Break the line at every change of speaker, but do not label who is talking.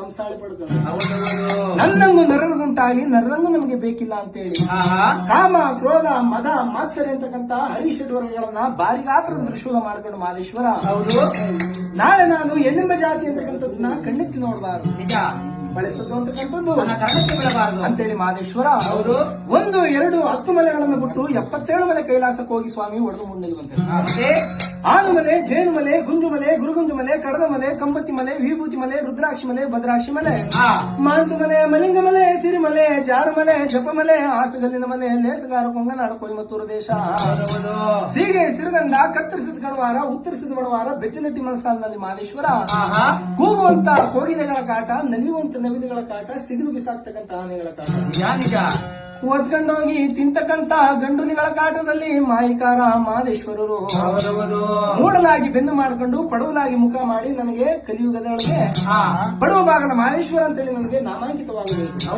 ಕಂಸಾಳೆ ಪಡ್ಕೊಂಡು ನನ್ನಂಗು ನರರಂಗುಂಟಾಗಿ ನರರಂಗು ನಮಗೆ ಬೇಕಿಲ್ಲ ಅಂತೇಳಿ ಕಾಮ ಕ್ರೋಧ ಮದ ಮಾತ್ಸರ್ಯ ಅಂತಕ್ಕಂತ ಹರಿಷಡ್ವರ್ಗಗಳನ್ನ ಬಾರಿ ಗಾತ್ರದ ತ್ರಿಶೂಲ ಮಾಡ್ಕೊಂಡು ಮಾದೇಶ್ವರ ನಾಳೆ ನಾನು ಹೆಣ್ಣೆಂಬ ಜಾತಿ ಅಂತಕ್ಕಂಥದ್ದನ್ನ ಕಣ್ಣೆತ್ತಿ ನೋಡಬಾರದು ಬಳಸೋದು ಅಂತಕ್ಕಂಥದ್ದು ಬಿಡಬಾರದು ಅಂತೇಳಿ ಮಾದೇಶ್ವರ ಅವರು 1 2 10 ಮಲೆಗಳನ್ನು ಬಿಟ್ಟು 77 ಮಲೆ ಕೈಲಾಸಕ್ಕೆ ಹೋಗಿ ಸ್ವಾಮಿ ಒಡೆದು ಮುಂದೆ ಬಂತೆ. ಆನು ಮಲೆ, ಜೇನು ಮಲೆ, ಗುಂಜು ಮಲೆ, ಗುರುಗುಂಜು ಮಲೆ, ಕಡದ ಮಲೆ, ಕಂಬತಿ ಮಲೆ, ವಿಭೂತಿ ಮಲೆ, ರುದ್ರಾಕ್ಷಿ ಮಲೆ, ಭದ್ರಾಕ್ಷಿ ಮಲೆ, ಮಾಂತು ಮಲೆ, ಮಲಿಂಗ ಮಲೆ, ಸಿರಿಮಲೆ, ಜಾರು ಮಲೆ, ಜಪ ಮಲೆ, ಆಸಗಲ್ಲಿನ ಮಲೆ, ಲೇಸಗಾರ ಕೊಂಗನಾಡ ಕೊಯಮತ್ತೂರು ದೇಶ, ಸೀಗೆ ಸಿರುಗಂಧ, ಕತ್ತರಿಸಿದ ಕಡವಾರ, ಉತ್ತರಿಸಿದ ಬಡವಾರ, ಬೆಚ್ಚನಟ್ಟಿ ಮನಸ್ಸಾಲಿನಲ್ಲಿ ಮಾದೇಶ್ವರ ಕೂಗುವಂತ ಕೋಗಿಲೆಗಳ ಕಾಟ, ನಲಿಯುವಂತ ನವಿಲುಗಳ ಕಾಟ, ಸಿಡಿದು ಬಿಸಾಕ್ತಕ್ಕಂತ ಆನೆಗಳ ಕಾಟ, ಒದ್ಕೊಂಡೋಗಿ ತಿಂತಕ್ಕಂತ ಗಂಡುಲಿಗಳ ಕಾಟದಲ್ಲಿ ಮಾಯಿಕಾರ ಮಾದೇಶ್ವರರು ಮೂಡಲಾಗಿ ಬೆನ್ನು ಮಾಡಿಕೊಂಡು ಪಡವಲಾಗಿ ಮುಖ ಮಾಡಿ ನನಗೆ ಕಲಿಯುಗದೊಳಗೆ ಪಡುವ ಭಾಗದ ಮಾದೇಶ್ವರ ಅಂತೇಳಿ ನನಗೆ ನಾಮಾಂಕಿತವಾಗಬೇಕು.